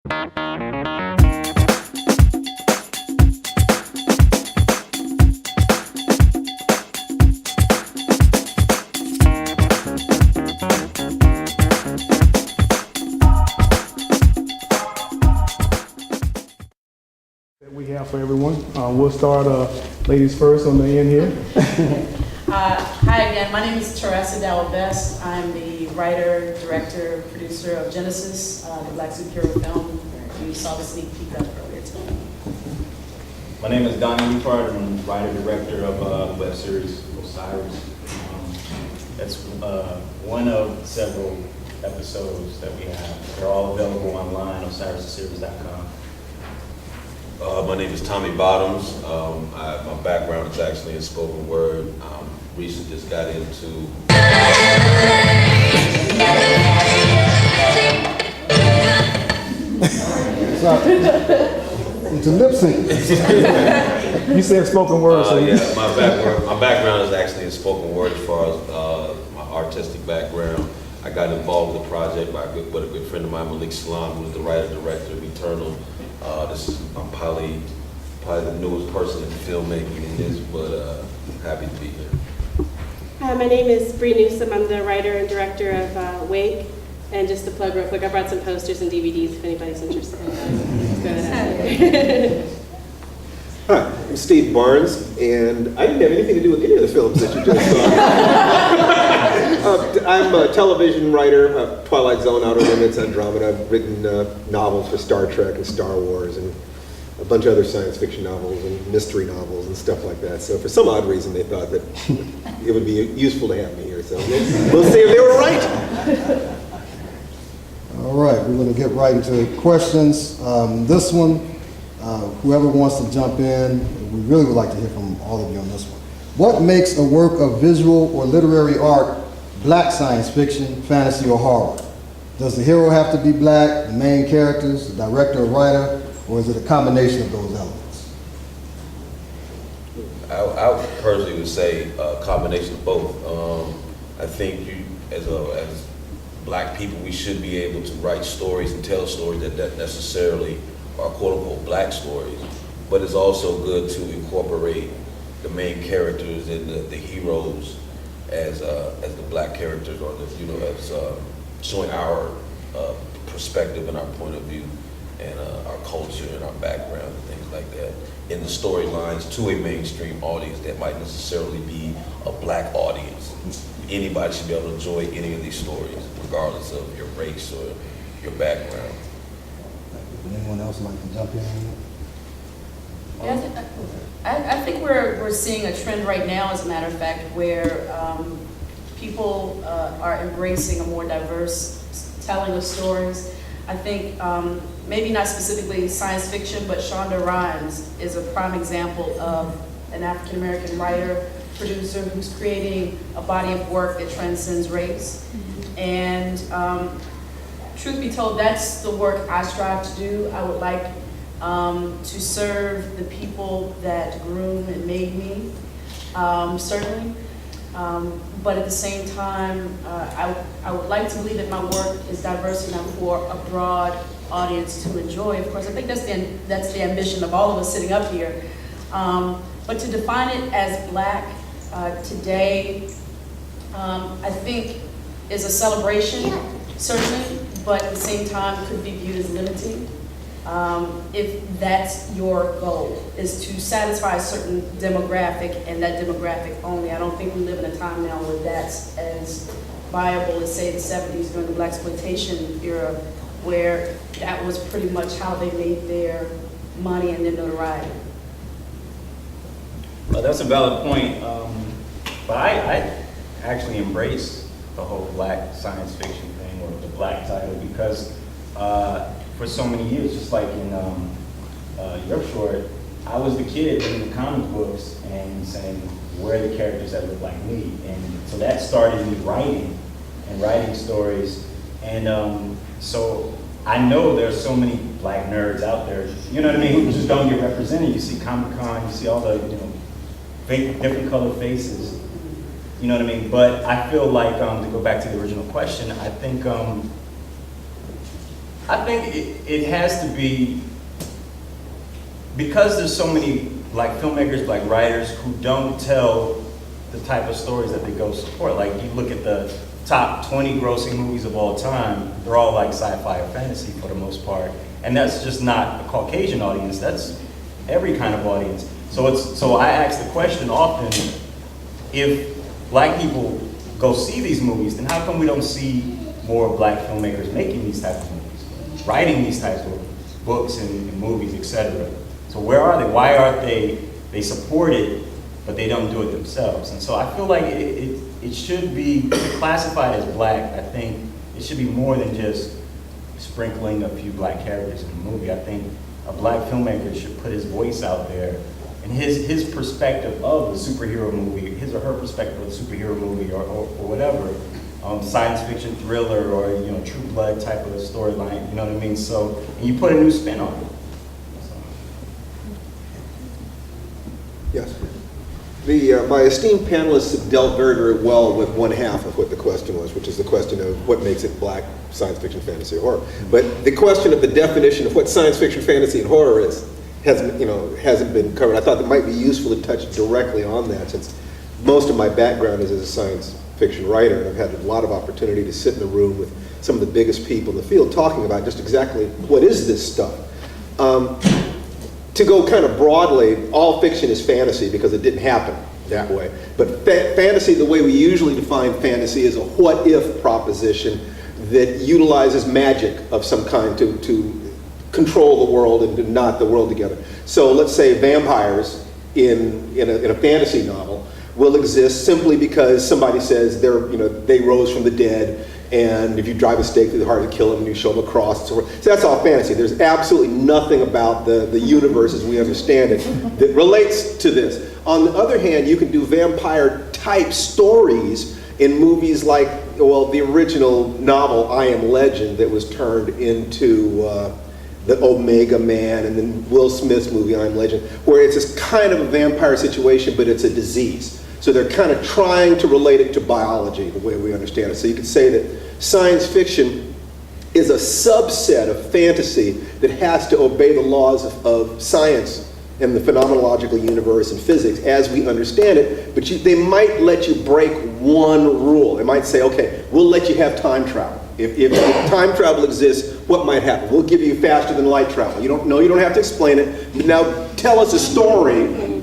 That we have for everyone. We'll start ladies first on the end here. Hi again, my name is Teresa Dalla-Best. I'm the writer, director, producer of Genesis, the Black Speculative Film. You saw the sneak peek of earlier today. My name is Donnie Newpart. I'm the writer, director of the web series Osiris. That's one of several episodes that we have. They're all available online on osiristheseries.com. My name is Tommy Bottoms. My background is actually in spoken word. Recently just got into To lip sync. You said spoken word, so yeah, my background is actually in spoken word as far as my artistic background. I got involved with the project by a good friend of mine, Malik Salam, who's the writer-director of Eternal. I'm probably the newest person in filmmaking in this, but happy to be here. Hi, my name is Bree Newsom. I'm the writer and director of Wake. And just to plug real quick, I brought some posters and DVDs if anybody's interested. Go ahead. Hi, I'm Steve Barnes, and I didn't have anything to do with any of the films that you just saw. I'm a television writer of Twilight Zone, Outer Limits, Andromeda. I've written novels for Star Trek and Star Wars and a bunch of other science fiction novels and mystery novels and stuff like that. So for some odd reason, they thought that it would be useful to have me here. So we'll see if they were right. All right, we're going to get right into questions. This one, whoever wants to jump in, we really would like to hear from all of you on this one. What makes a work of visual or literary art black science fiction, fantasy, or horror? Does the hero have to be black, the main characters, the director or writer, or is it a combination of those elements? I personally would say a combination of both. I think as black people, we should be able to write stories and tell stories that necessarily are quote-unquote black stories, but it's also good to incorporate the main characters and the heroes as the black characters, or as showing our perspective and our point of view and our culture and our background and things like that in the storylines to a mainstream audience that might necessarily be a black audience. Anybody should be able to enjoy any of these stories, regardless of your race or your background. Would anyone else like to jump in? Yeah, I think we're seeing a trend right now, as a matter of fact, where people are embracing a more diverse telling of stories. I think maybe not specifically science fiction, but Shonda Rhimes is a prime example of an African-American writer, producer who's creating a body of work that transcends race. And truth be told, that's the work I strive to do. I would like to serve the people that groomed and made me, certainly. But at the same time, I would like to believe that my work is diverse enough for a broad audience to enjoy. Of course, I think that's the ambition of all of us sitting up here. But to define it as black today, I think is a celebration, certainly, but at the same time could be viewed as limiting. If that's your goal, is to satisfy a certain demographic and that demographic only. I don't think we live in a time now where that's as viable as, say, the 70s during the Black Exploitation era, where that was pretty much how they made their money and their notoriety. Well, that's a valid point, but I actually embrace the whole black science fiction thing, or the black title, because for so many years, just like in your short, I was the kid reading the comic books and saying, where are the characters that look like me? And so that started me writing stories. And so I know there's so many black nerds out there, you know what I mean, who just don't get represented. You see Comic-Con, you see all the, different colored faces, you know what I mean? But I feel like, to go back to the original question, I think I think it has to be, because there's so many Black filmmakers, Black writers who don't tell the type of stories that they go support. Like, you look at the top 20 grossing movies of all time, they're all like sci-fi or fantasy for the most part. And that's just not a Caucasian audience, that's every kind of audience. So I ask the question often, if Black people go see these movies, then how come we don't see more Black filmmakers making these types of movies, writing these types of books and movies, etc.? So where are they? Why aren't they support it, but they don't do it themselves? And so I feel like it should be classified as Black. I think it should be more than just sprinkling a few Black characters in the movie. I think a Black filmmaker should put his voice out there and his perspective of the superhero movie, his or her perspective of the superhero movie, or whatever, science fiction thriller, or True Blood type of storyline. You know what I mean? So, and you put a new spin on it. Yes. My esteemed panelists have dealt very, very well with one half of what the question was, which is the question of what makes it Black science fiction, fantasy, or horror. But the question of the definition of what science fiction, fantasy, and horror is hasn't been covered. I thought it might be useful to touch directly on that, since most of my background is as a science fiction writer, and I've had a lot of opportunity to sit in a room with some of the biggest people in the field talking about just exactly what is this stuff. To go kind of broadly, all fiction is fantasy because it didn't happen that way. But fantasy, the way we usually define fantasy, is a what-if proposition that utilizes magic of some kind to control the world and to knot the world together. So let's say vampires in a fantasy novel will exist simply because somebody says they rose from the dead, and if you drive a stake through the heart, you kill them, and you show them a cross, and so forth. So that's all fantasy. There's absolutely nothing about the universe as we understand it that relates to this. On the other hand, you can do vampire-type stories in movies like, the original novel, I Am Legend, that was turned into the Omega Man, and then Will Smith's movie, I Am Legend, where it's this kind of a vampire situation, but it's a disease. So they're kind of trying to relate it to biology, the way we understand it. So you could say that science fiction is a subset of fantasy that has to obey the laws of science and the phenomenological universe and physics as we understand it, but they might let you break one rule. They might say, okay, we'll let you have time travel. If time travel exists, what might happen? We'll give you faster than light travel. You don't have to explain it. But now tell us a story.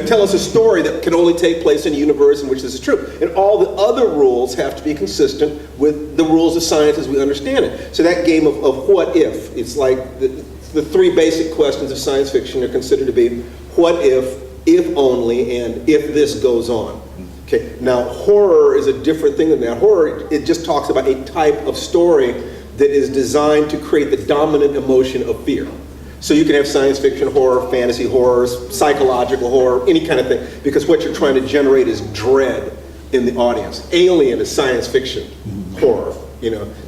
Tell us a story that can only take place in a universe in which this is true. And all the other rules have to be consistent with the rules of science as we understand it. So that game of what if, it's like the three basic questions of science fiction are considered to be what if only, and if this goes on. Okay. Now horror is a different thing than that. Horror, it just talks about a type of story that is designed to create the dominant emotion of fear. So you can have science fiction horror, fantasy horror, psychological horror, any kind of thing, because what you're trying to generate is dread in the audience. Alien is science fiction horror.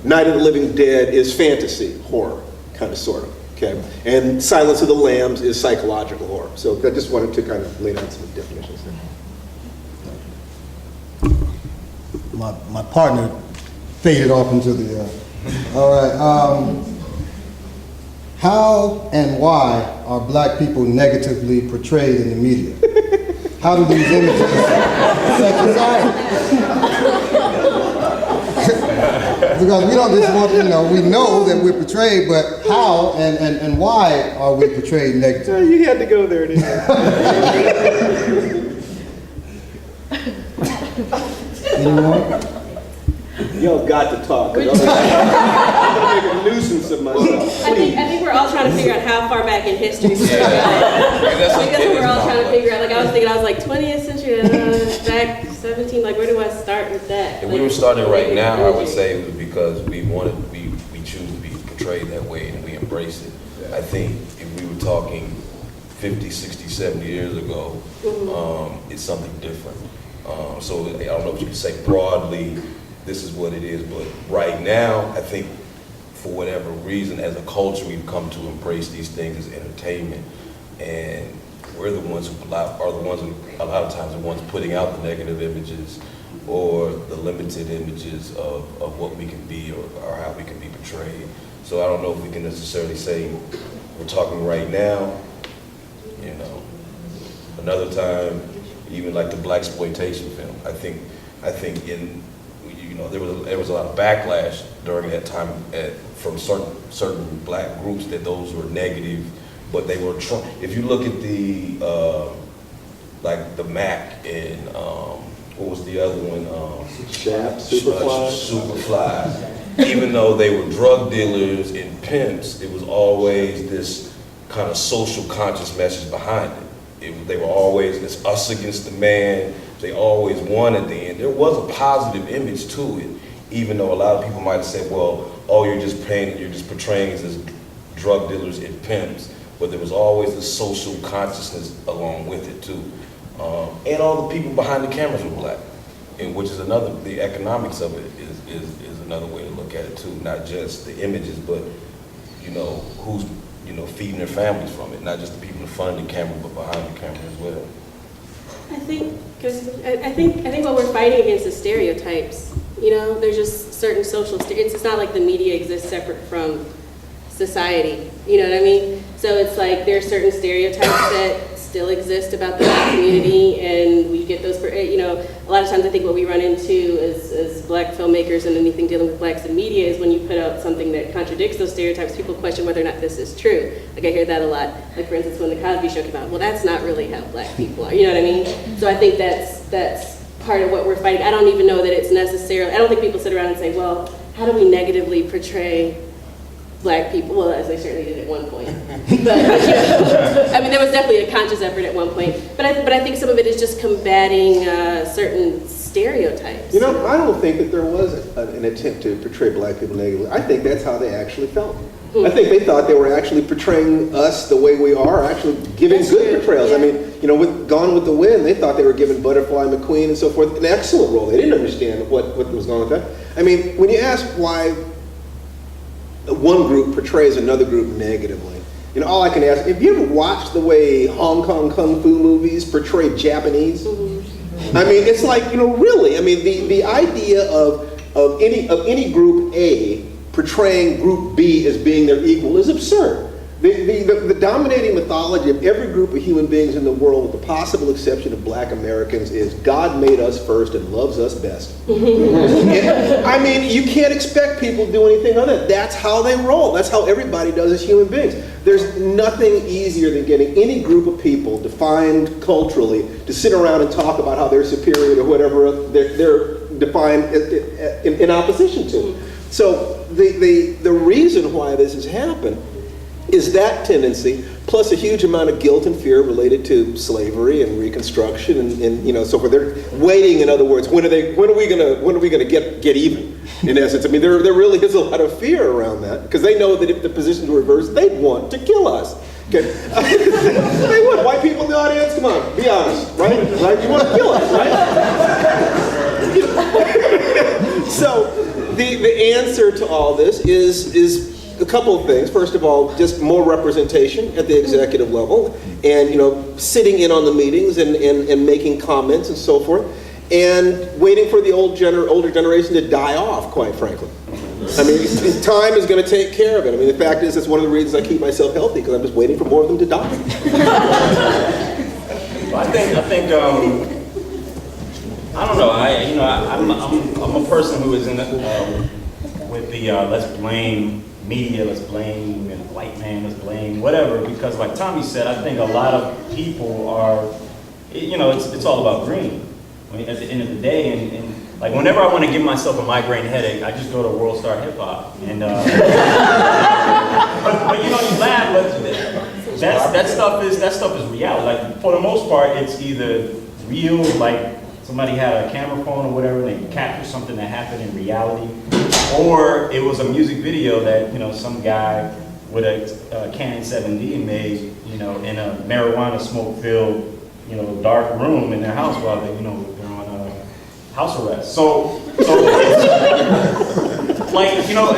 Night of the Living Dead is fantasy horror, kind of, sort of. Okay, and Silence of the Lambs is psychological horror. So I just wanted to kind of lay down some definitions there. My partner faded off into the. All right. How and why are Black people negatively portrayed in the media? How do these images affect society? Because we don't just want, we know that we're portrayed, but how and why are we portrayed negatively? You had to go there, didn't you? Any more? Y'all got to talk. I'm gonna make a nuisance of myself. I think we're all trying to figure out how far back in history we go. That's what we're all trying to figure out. Like I was like 20th century, back 17. Like where do I start with that? If we were starting right now, I would say it was because we choose to be portrayed that way and we embrace it. I think if we were talking 50, 60, 70 years ago, it's something different. So I don't know if you can say broadly, this is what it is, but right now, I think for whatever reason, as a culture, we've come to embrace these things as entertainment, and we're the ones who a lot of times the ones putting out the negative images or the limited images of what we can be or how we can be portrayed. So I don't know if we can necessarily say we're talking right now, you know. Another time, even like the Black Exploitation film, I think in, you know, there was a lot of backlash during that time from certain black groups that those were negative, but they were if you look at the like the Mac and what was the other one? Superfly. Even though they were drug dealers and pimps, it was always this kind of social conscious message behind it. They were always this us against the man. They always won at the end. There was a positive image to it, even though a lot of people might have said, well, oh, you're just portraying us as drug dealers and pimps. But there was always the social consciousness along with it too. And all the people behind the cameras were black, and which is the economics of it is another way to look at it too. Not just the images, but, you know, who's, you know, feeding their families from it. Not just the people in front of the camera, but behind the camera as well. I think what we're fighting against is stereotypes. You know, there's just certain social stereotypes. It's not like the media exists separate from society. You know what I mean? So it's like there are certain stereotypes that still exist about the black community, and we get those, you know, a lot of times I think what we run into as black filmmakers and anything dealing with blacks in media is when you put out something that contradicts those stereotypes, people question whether or not this is true. Like I hear that a lot. Like for instance, when the Cosby Show came out, well, that's not really how black people are. You know what I mean? So I think that's part of what we're fighting. I don't even know that it's necessarily, I don't think people sit around and say, well, how do we negatively portray black people? Well, as they certainly did at one point. But, you know, I mean, there was definitely a conscious effort at one point. But I think some of it is just combating certain stereotypes. You know, I don't think that there was an attempt to portray black people negatively. I think that's how they actually felt. I think they thought they were actually portraying us the way we are, actually giving That's good true. portrayals. Yeah. I mean, you know, with Gone with the Wind, they thought they were giving Butterfly McQueen and so forth an excellent role. They didn't understand what was going on with that. I mean, when you ask why one group portrays another group negatively, you know, all I can ask, have you ever watched the way Hong Kong Kung Fu movies portray Japanese? I mean, it's like, you know, really, I mean, the idea of any group A portraying group B as being their equal is absurd. The dominating mythology of every group of human beings in the world, with the possible exception of black Americans, is God made us first and loves us best. I mean, you can't expect people to do anything other than that. That's how they roll. That's how everybody does as human beings. There's nothing easier than getting any group of people defined culturally to sit around and talk about how they're superior to whatever they're defined in opposition to. So the reason why this has happened is that tendency, plus a huge amount of guilt and fear related to slavery and Reconstruction and you know, so forth. They're waiting, in other words, when are we gonna get even? In essence, I mean, there really is a lot of fear around that, because they know that if the positions were reversed, they'd want to kill us. Okay. They would. White people in the audience, come on, be honest, right? You want to kill us, right? So the answer to all this is a couple of things. First of all, just more representation at the executive level, and, you know, sitting in on the meetings and making comments and so forth, and waiting for the older generation to die off, quite frankly. I mean, time is going to take care of it. I mean, the fact is, it's one of the reasons I keep myself healthy, because I'm just waiting for more of them to die. Well, I think I don't know. I'm a person who is in with the let's blame media, let's blame white man, let's blame whatever, because like Tommy said, I think a lot of people are, you know, it's all about green. I mean, at the end of the day, and like whenever I want to give myself a migraine headache, I just go to World Star Hip Hop, and but you know, you laugh, but that stuff is reality. Like for the most part, it's either real, like somebody had a camera phone or whatever, and they captured something that happened in reality, or it was a music video that, you know, some guy with a Canon 7D made, you know, in a marijuana smoke-filled, you know, dark room in their house while they, you know, they're on house arrest. So like, you know,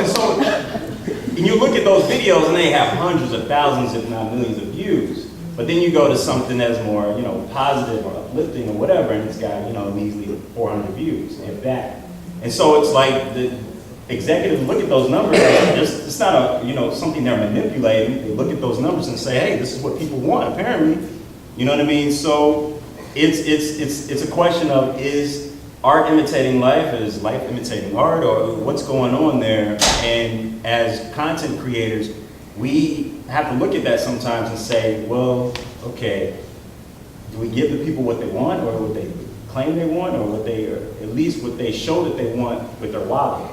and you look at those videos and they have hundreds of thousands, if not millions of views. But then you go to something that's more, you know, positive or uplifting or whatever, and it's got, you know, measly 400 views, if that. And so it's like executives look at those numbers, it's not something they're manipulating. They look at those numbers and say, hey, this is what people want, apparently. You know what I mean? So it's a question of, is art imitating life? Is life imitating art? Or what's going on there? And as content creators, we have to look at that sometimes and say, well, okay, do we give the people what they want, or what they claim they want, or or at least what they show that they want with their wallet?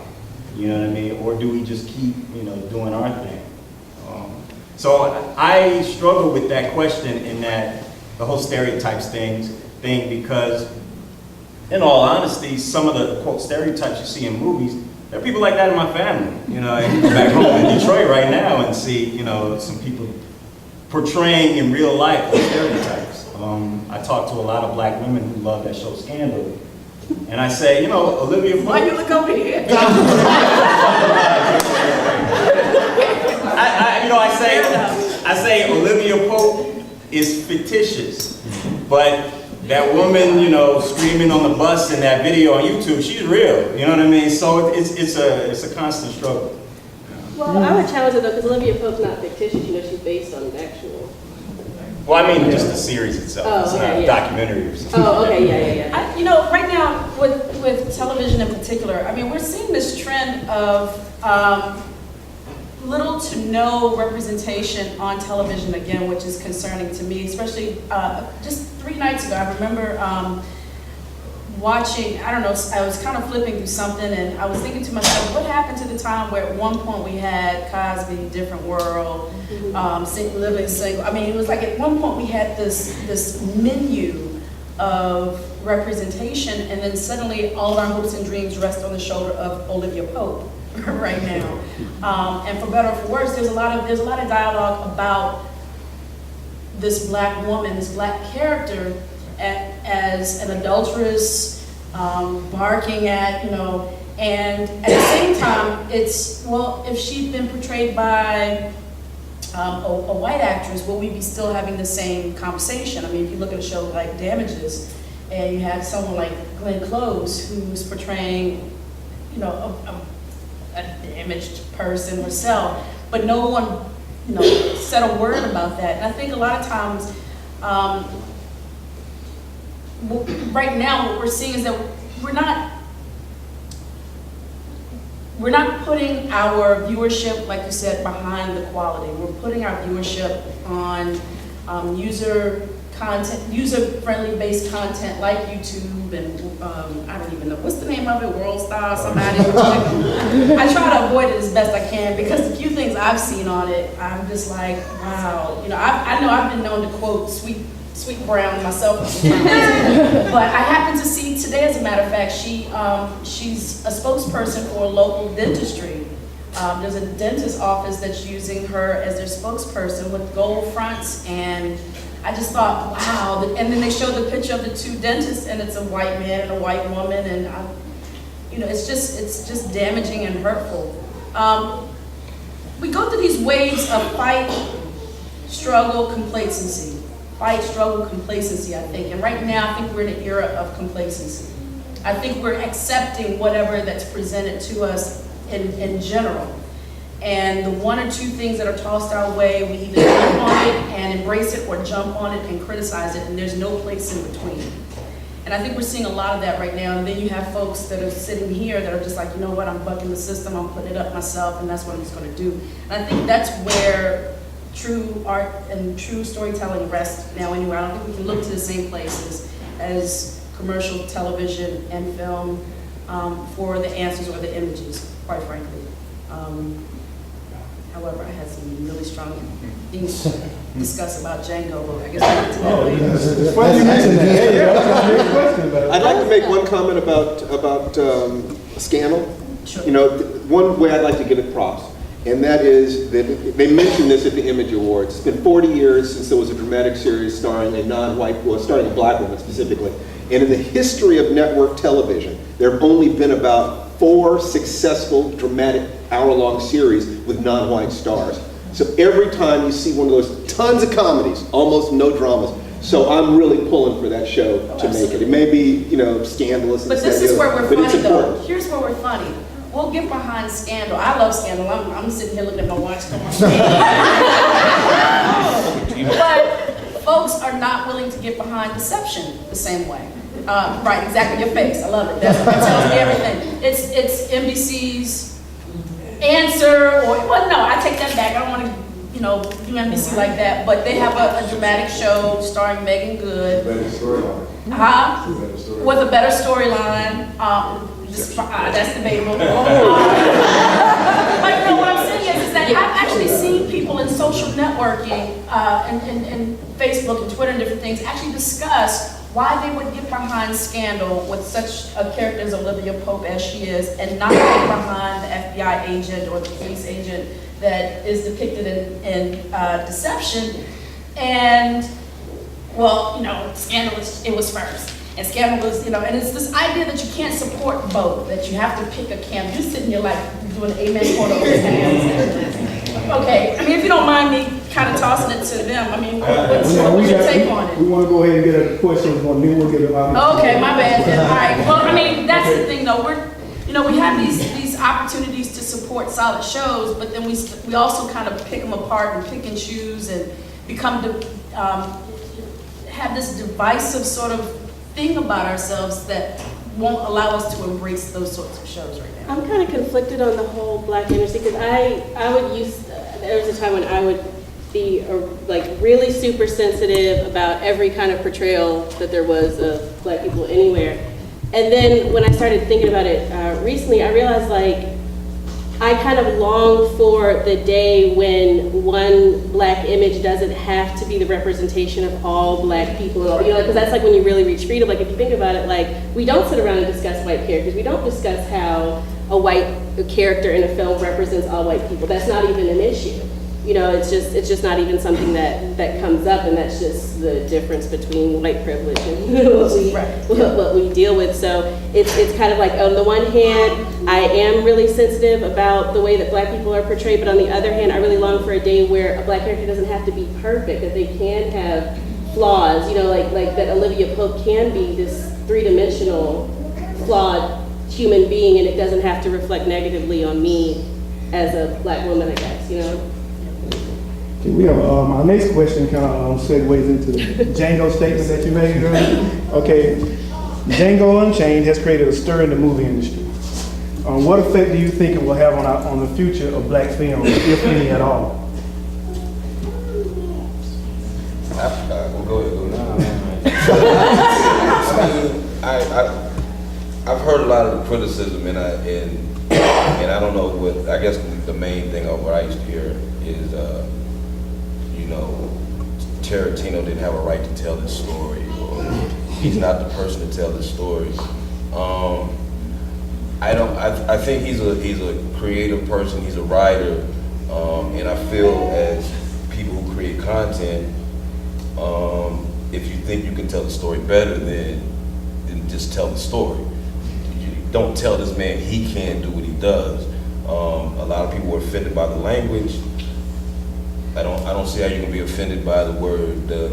You know what I mean? Or do we just keep, doing our thing? So I struggle with that question, in that the whole stereotypes thing, because in all honesty, some of the quote stereotypes you see in movies, there are people like that in my family. You go back home in Detroit right now and see, some people portraying in real life the stereotypes. I talk to a lot of black women who love that show Scandal. And I say, Olivia Pope. Why you look over here? I say Olivia Pope is fictitious, but that woman, screaming on the bus in that video on YouTube, she's real. You know what I mean? So it's a constant struggle. Well, I would challenge it though, because Olivia Pope's not fictitious. She's based on an actual. Well, I mean, just the series itself. Oh, it's okay, not a yeah. documentary or something. Oh, okay, yeah. Right now, with television in particular, I mean, we're seeing this trend of little to no representation on television again, which is concerning to me, especially just 3 nights ago. I remember watching, I don't know, I was kind of flipping through something, and I was thinking to myself, what happened to the time where at one point we had Cosby, Different World, Living Single? I mean, it was like at one point we had this menu of representation, and then suddenly all our hopes and dreams rest on the shoulder of Olivia Pope right now. And for better or for worse, there's a lot of dialogue about this black woman, this black character, as an adulteress, barking at, and at the same time, it's, well, if she'd been portrayed by a white actress, will we be still having the same conversation? I mean, if you look at a show like Damages, and you have someone like Glenn Close, who's portraying, a damaged person herself, but no one, said a word about that. And I think a lot of times, right now, what we're seeing is that we're not putting our viewership, like you said, behind the quality. We're putting our viewership on user-friendly based content like YouTube and I don't even know, what's the name of it, World Star, somebody. I try to avoid it as best I can, because the few things I've seen on it, I'm just like, wow. I know I've been known to quote Sweet Brown myself, but I happened to see today, as a matter of fact, she's a spokesperson for local dentistry. There's a dentist office that's using her as their spokesperson with gold fronts, and I just thought, wow. And then they showed the picture of the 2 dentists, and it's a white man and a white woman, and it's just damaging and hurtful. We go through these waves of fight, struggle, complacency. Fight, struggle, complacency, I think. And right now, I think we're in an era of complacency. I think we're accepting whatever that's presented to us in general. And the 1 or 2 things that are tossed our way, we either jump on it and embrace it, or jump on it and criticize it, and there's no place in between. And I think we're seeing a lot of that right now. And then you have folks that are sitting here that are just like, you know what, I'm bucking the system, I'm putting it up myself, and that's what I'm just going to do. And I think that's where true art and true storytelling rest now anyway. I don't think we can look to the same places as commercial television and film for the answers or the images, quite frankly. However, I had some really strong things to discuss about Django, but I guess we'll get to that later. It's funny you mentioned that. I'd like to make one comment about Scandal. Sure. One way I'd like to give it props, and that is that they mentioned this at the Image Awards. It's been 40 years since there was a dramatic series starring a starring a black woman specifically. And in the history of network television, there have only been about 4 successful dramatic hour-long series with non-white stars. So every time you see one of those, tons of comedies, almost no dramas. So I'm really pulling for that show to make it. It may be, scandalous. But this is where we're funny, though. Important. Here's where we're funny. we'll get behind Scandal. I love Scandal. I'm sitting here looking at my watch. Come on. But folks are not willing to get behind Deception the same way. Right, exactly, your face. I love it. That tells me everything. It's NBC's answer, or, well, no, I take that back. I don't want to, do NBC like that. But they have a dramatic show starring Megan Good. Better storyline. With a better storyline. That's debatable. But what I'm saying is that I've actually seen people in social networking, and Facebook and Twitter and different things actually discuss why they would get behind Scandal with such a character as Olivia Pope as she is, and not get behind the FBI agent or the police agent that is depicted in Deception. And, well, Scandal it was first. And Scandal was, and it's this idea that you can't support both, that you have to pick a camp. You're sitting here like doing amen for those hands. Okay, I mean, if you don't mind me kind of tossing it to them, I mean, what's your take on it? We want to go ahead and get a question on me. We'll get it out. Okay, my bad then. All right. Well, I mean, that's the thing though. We have these opportunities to support solid shows, but then we also kind of pick them apart and pick and choose and become have this divisive sort of thing about ourselves that won't allow us to embrace those sorts of shows right now. I'm kind of conflicted on the whole Black industry because I would use, there was a time when I would be like really super sensitive about every kind of portrayal that there was of Black people anywhere. And then when I started thinking about it recently, I realized like I kind of long for the day when one Black image doesn't have to be the representation of all Black people, because that's like when you really reach freedom. Like if you think about it, like we don't sit around and discuss white characters. We don't discuss how a white character in a film represents all white people. That's not even an issue. It's just not even something that comes up, and that's just the difference between white privilege and what we deal with. So it's kind of like, on the one hand, I am really sensitive about the way that Black people are portrayed, but on the other hand, I really long for a day where a Black character doesn't have to be perfect, that they can have flaws, like that Olivia Pope can be this three-dimensional, flawed human being, and it doesn't have to reflect negatively on me as a Black woman, I guess, Okay, we have our next question kind of segues into the Django statement that you made earlier. Okay, Django Unchained has created a stir in the movie industry. What effect do you think it will have on the future of Black film, if any at all? Well, go ahead. I've heard a lot of the criticism, and I don't know what. I guess the main thing of what I used to hear is, Tarantino didn't have a right to tell this story, or he's not the person to tell this story. I think he's a creative person. He's a writer, and I feel as people who create content, if you think you can tell the story better, then just tell the story. You don't tell this man he can't do what he does. A lot of people were offended by the language. I don't see how you can be offended by the word, the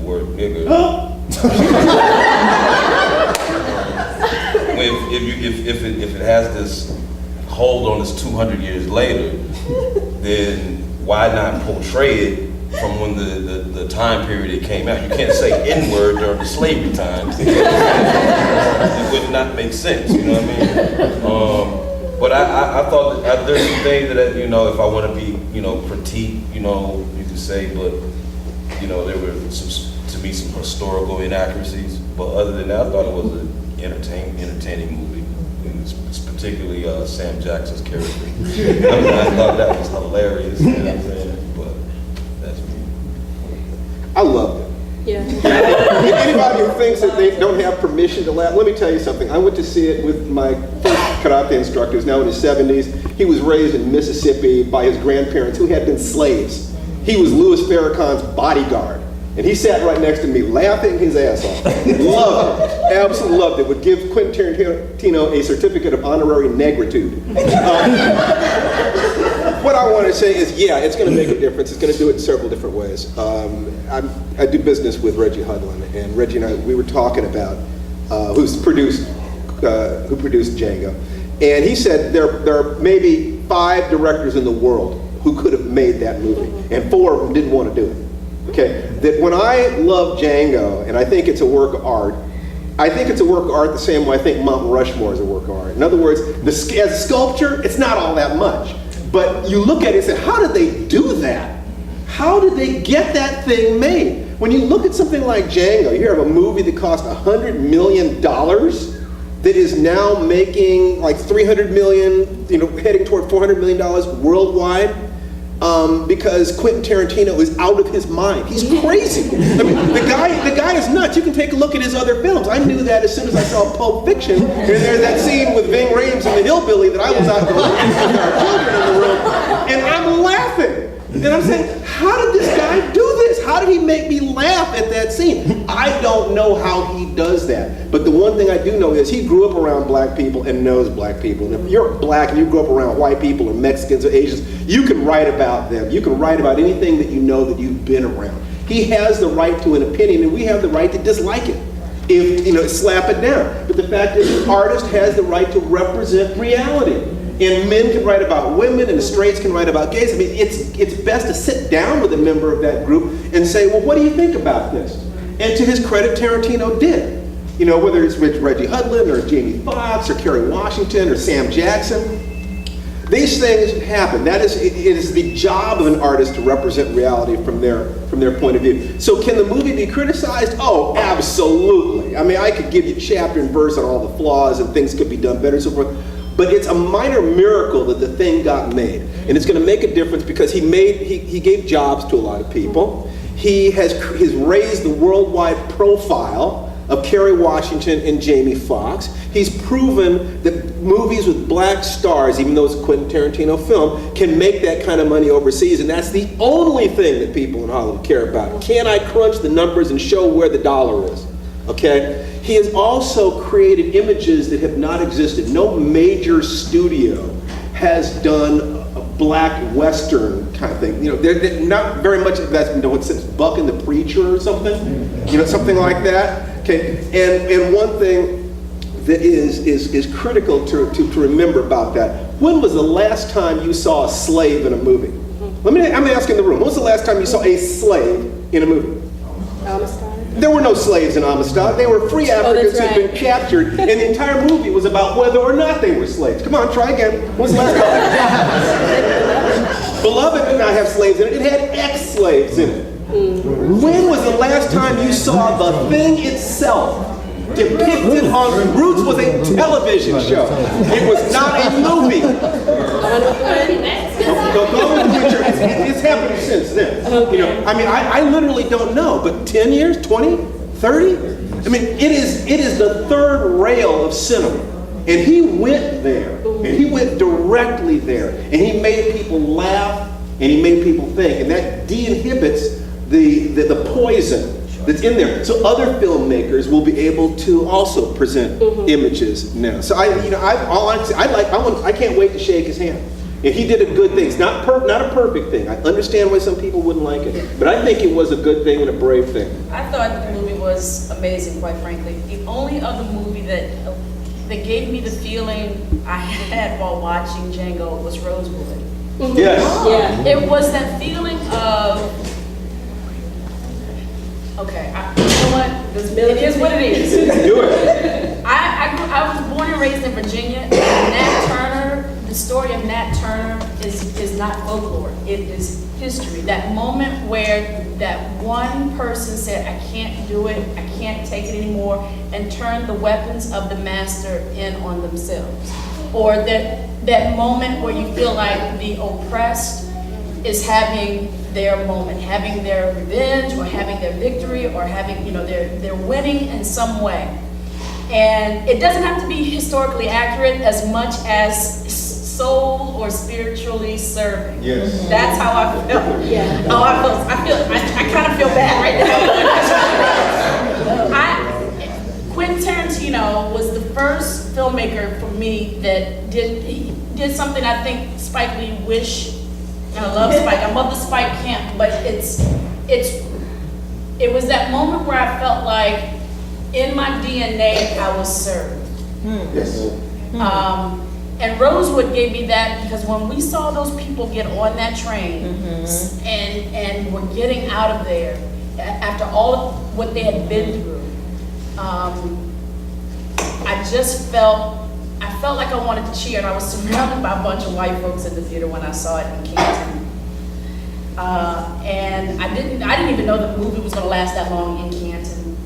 word nigger. If it has this hold on us 200 years later, then why not portray it from when the time period it came out? You can't say N-word during the slavery times. It would not make sense, you know what I mean? But I thought that there's some things that, if I want to be, critique, you could say, but, there were to me some historical inaccuracies. But other than that, I thought it was an entertaining movie. And it's particularly Sam Jackson's character. I thought that was hilarious, but that's me. I loved it. Yeah. Anybody who thinks that they don't have permission to laugh, let me tell you something. I went to see it with my first karate instructor, who's now in his 70s. He was raised in Mississippi by his grandparents who had been slaves. He was Louis Farrakhan's bodyguard. And he sat right next to me, laughing his ass off. Loved it. Absolutely loved it. Would give Quentin Tarantino a certificate of honorary negritude. What I want to say is, yeah, it's going to make a difference. It's going to do it in several different ways. I do business with Reggie Hudlin, and Reggie and I, we were talking about who produced Django, And he said there are maybe 5 directors in the world who could have made that movie, and 4 of them didn't want to do it. Okay, that when I love Django, and I think it's a work of art, I think it's a work of art the same way I think Mount Rushmore is a work of art. In other words, as a sculpture, it's not all that much. But you look at it and say, how did they do that? How did they get that thing made? When you look at something like Django, you have a movie that cost $100 million that is now making like $300 million, heading toward $400 million worldwide. Because Quentin Tarantino is out of his mind. He's crazy. I mean, the guy is nuts. You can take a look at his other films. I knew that as soon as I saw Pulp Fiction. And there's that scene with Ving Rhames and the hillbilly that I was not going to look at because there are children in the room. And I'm laughing. And I'm saying, how did this guy do this? How did he make me laugh at that scene? I don't know how he does that. But the one thing I do know is he grew up around black people and knows black people. And if you're black and you grew up around white people or Mexicans or Asians, you can write about them. You can write about anything that you know that you've been around. He has the right to an opinion, and we have the right to dislike it. If, slap it down. But the fact is, an artist has the right to represent reality. And men can write about women, and the straights can write about gays. I mean, it's best to sit down with a member of that group and say, well, what do you think about this? And to his credit, Tarantino did. Whether it's with Reggie Hudlin or Jamie Foxx or Kerry Washington or Sam Jackson, these things happen. It is the job of an artist to represent reality from their point of view. So can the movie be criticized? Oh, absolutely. I mean, I could give you chapter and verse on all the flaws and things could be done better and so forth. But it's a minor miracle that the thing got made. And it's going to make a difference because he gave jobs to a lot of people. He's raised the worldwide profile of Kerry Washington and Jamie Foxx. He's proven that movies with black stars, even though it's a Quentin Tarantino film, can make that kind of money overseas. And that's the only thing that people in Hollywood care about. Can I crunch the numbers and show where the dollar is? Okay? He has also created images that have not existed. No major studio has done a black Western kind of thing. They're not very much that's been done since Buck and the Preacher or something. Something like that. Okay, and one thing that is critical to remember about that. When was the last time you saw a slave in a movie? I'm asking the room. When was the last time you saw a slave in a movie? Amistad? There were no slaves in Amistad. They were free Africans who'd been captured, and the entire movie was about whether or not they were slaves. Come on, try again. When was the last time? Beloved did not have slaves in it. It had ex-slaves in it. When was the last time you saw the thing itself depicted on Roots? Was a television show. It was not a movie. It's happened since then. I literally don't know, but 10 years, 20, 30? I mean, it is the third rail of cinema. And he went there, and he went directly there, and he made people laugh, and he made people think, and that de-inhibits the poison that's in there. So other filmmakers will be able to also present images now. So I can't wait to shake his hand. And he did a good thing. It's not a perfect thing. I understand why some people wouldn't like it, but I think it was a good thing and a brave thing. I thought the movie was amazing, quite frankly. The only other movie that gave me the feeling I had while watching Django was Rosewood. Yes. Yeah. It was that feeling of, okay, you know what? It is what it is. Do it. I was born and raised in Virginia. And Nat Turner, the story of Nat Turner is not folklore. It is history. That moment where that one person said, I can't do it, I can't take it anymore, and turned the weapons of the master in on themselves. Or that moment where you feel like the oppressed is having their moment, having their revenge, or having their victory, or having, they're winning in some way. And it doesn't have to be historically accurate as much as soul or spiritually serving. Yes. That's how I feel. Yeah. Oh, I kind of feel bad right now. Quentin Tarantino was the first filmmaker for me that did something I think Spike Lee wish. And I love Spike. I love the Spike camp, but it was that moment where I felt like in my DNA I was served. Yes. And Rosewood gave me that because when we saw those people get on that train and were getting out of there after all of what they had been through, I just felt like I wanted to cheer, and I was surrounded by a bunch of white folks in the theater when I saw it in Canton. And I didn't even know the movie was going to last that long in Canton.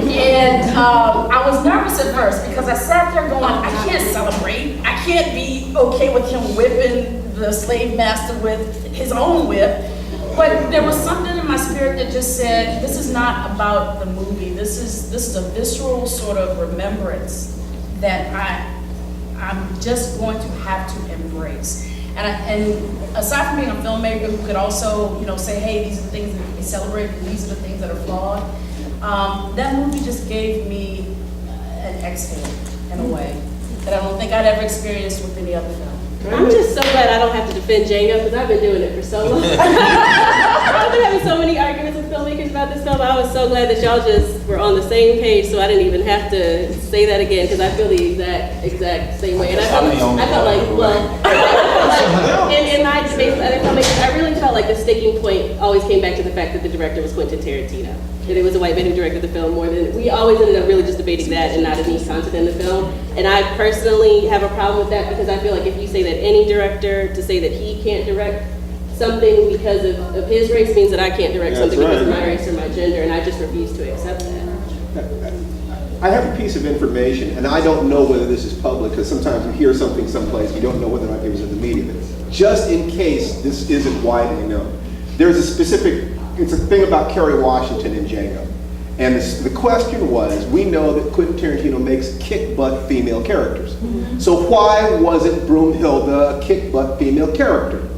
And I was nervous at first because I sat there going, I can't celebrate. I can't be okay with him whipping the slave master with his own whip. But there was something in my spirit that just said, this is not about the movie. This is a visceral sort of remembrance that I'm just going to have to embrace. And aside from being a filmmaker who could also, say, hey, these are the things that we celebrate, and these are the things that are flawed, that movie just gave me an exhale in a way that I don't think I'd ever experienced with any other film. I'm just so glad I don't have to defend Django because I've been doing it for so long. I've been having so many arguments with filmmakers about this film. I was so glad that y'all just were on the same page, so I didn't even have to say that again because I feel the exact same way. And I felt like, in my debates with other filmmakers, I really felt like the sticking point always came back to the fact that the director was Quentin Tarantino. And it was a white man who directed the film more than, we always ended up really just debating that and not any content in the film. And I personally have a problem with that because I feel like if you say that any director, to say that he can't direct something because of his race means that I can't direct something because of my race or my gender, and I just refuse to accept that. I have a piece of information, and I don't know whether this is public, because sometimes you hear something someplace, you don't know whether or not it was in the media. But just in case this isn't widely known, there's a specific, it's a thing about Kerry Washington in Django. And the question was, we know that Quentin Tarantino makes kick-butt female characters. So why wasn't Broomhilde a kick-butt female character?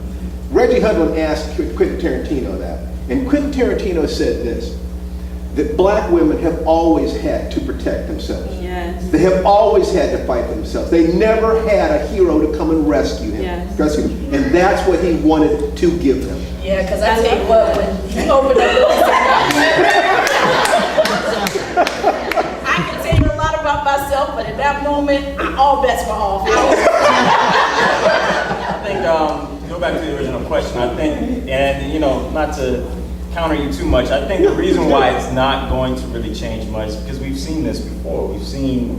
Reggie Hudlin asked Quentin Tarantino that. And Quentin Tarantino said this, that black women have always had to protect themselves. Yes. They have always had to fight for themselves. They never had a hero to come and rescue him. Yes. Rescue him. And that's what he wanted to give them. Yeah, because I tell you what, when he opened up, I can tell you a lot about myself, but at that moment, all bets were off. I think, go back to the original question, I think, and not to counter you too much, I think the reason why it's not going to really change much is because we've seen this before. We've seen,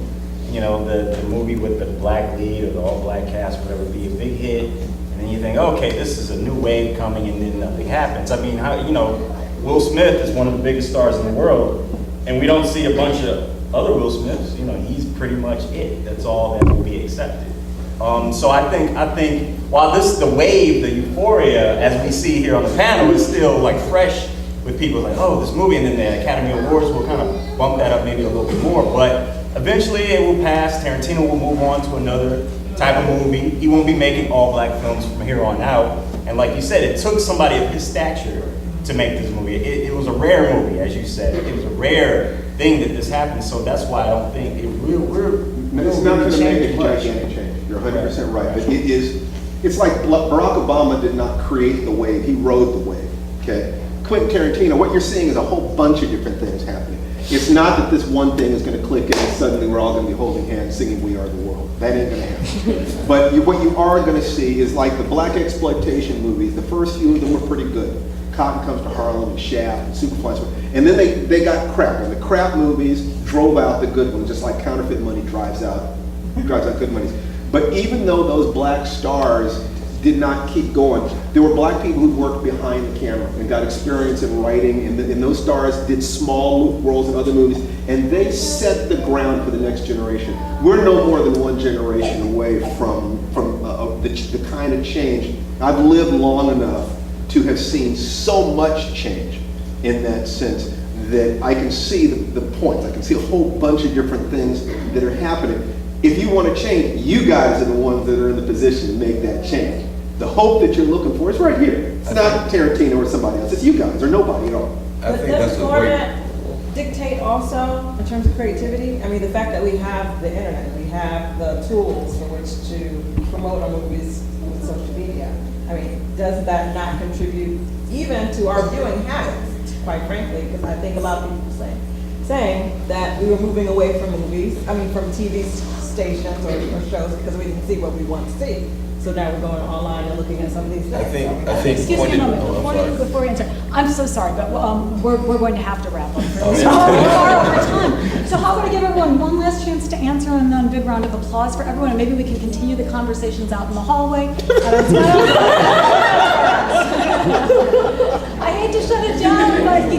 the movie with the black lead or the all-black cast, whatever, be a big hit, and then you think, okay, this is a new wave coming, and then nothing happens. I mean, Will Smith is one of the biggest stars in the world, and we don't see a bunch of other Will Smiths. He's pretty much it. That's all that will be accepted. So I think while the wave, the euphoria, as we see here on the panel, is still like fresh with people like, oh, this movie, and then the Academy Awards will kind of bump that up maybe a little bit more. But eventually it will pass. Tarantino will move on to another type of movie. He won't be making all black films from here on out. And like you said, it took somebody of his stature to make this movie. It was a rare movie, as you said. It was a rare thing that this happened. So that's why I don't think It's not going to make a gigantic change. You're 100% right. But it's like Barack Obama did not create the wave, he rode the wave, okay? Quentin Tarantino, what you're seeing is a whole bunch of different things happening. It's not that this one thing is going to click and suddenly we're all going to be holding hands singing We Are the World. That ain't going to happen. But what you are going to see is like the black exploitation movies, the first few of them were pretty good. Cotton Comes to Harlem and Shaft and Superfly. And then they got crap. And the crap movies drove out the good ones, just like counterfeit money drives out good movies. But even though those black stars did not keep going, there were black people who worked behind the camera and got experience in writing, and those stars did small roles in other movies, and they set the ground for the next generation. We're no more than one generation away from the kind of change. I've lived long enough to have seen so much change in that sense that I can see the points. I can see a whole bunch of different things that are happening. If you want to change, you guys are the ones that are in the position to make that change. The hope that you're looking for is right here. It's not Tarantino or somebody else. It's you guys or nobody at all. I think that's a great dictate also in terms of creativity. I mean, the fact that we have the internet, we have the tools for which to promote our movies with social media. I mean, does that not contribute even to our viewing habits, quite frankly? Because I think a lot of people saying that we were moving away from movies, from TV stations or shows because we didn't see what we want to see. So now we're going online and looking at some of these things. I think Excuse me a pointed- moment, oh, I'm sorry. before you answer. I'm so sorry, but we're going to have to wrap up. We're far over time. So how about I give everyone one last chance to answer and then a big round of applause for everyone, and maybe we can continue the conversations out in the hallway. I hate to shut it down, but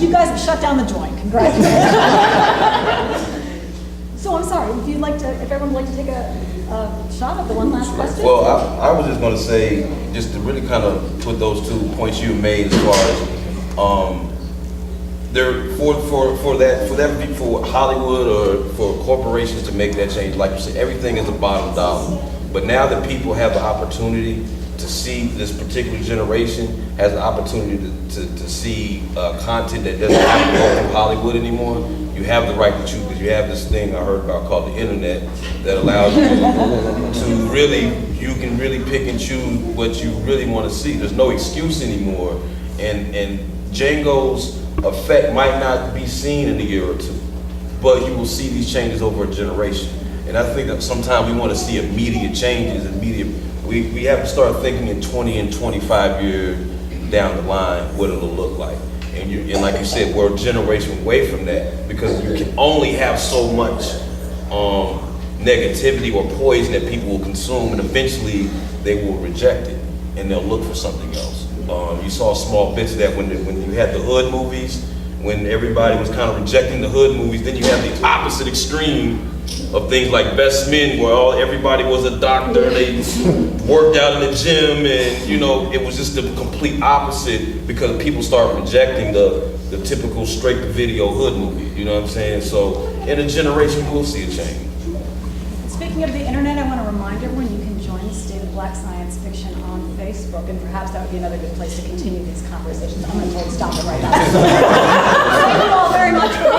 you guys have shut down the joint. Congratulations. So I'm sorry, if everyone would like to take a shot at the one last question? Well, I was just going to say, just to really kind of put those 2 points you made as far as there for Hollywood or for corporations to make that change, like you said, everything is the bottom dollar. But now that people have the opportunity to see, this particular generation has the opportunity to see content that doesn't have to go through Hollywood anymore. You have the right to choose, because you have this thing I heard about called the internet that allows you to really, you can really pick and choose what you really want to see. There's no excuse anymore, and Django's effect might not be seen in a year or two, but you will see these changes over a generation. And I think that sometimes we want to see immediate changes, we have to start thinking in 20 and 25 years down the line what it'll look like. And like you said, we're a generation away from that, because you can only have so much negativity or poison that people will consume, and eventually they will reject it and they'll look for something else. You saw small bits of that when you had the hood movies, when everybody was kind of rejecting the hood movies. Then you have the opposite extreme of things like Best Men, where everybody was a doctor, they worked out in the gym, and it was just the complete opposite, because people start rejecting the typical straight-to-video hood movie. You know what I'm saying? So in a generation, we'll see a change. Speaking of the internet, I want to remind everyone you can join the State of Black Science Fiction on Facebook, and perhaps that would be another good place to continue these conversations. I'm going to stop it right now. Thank you all very much for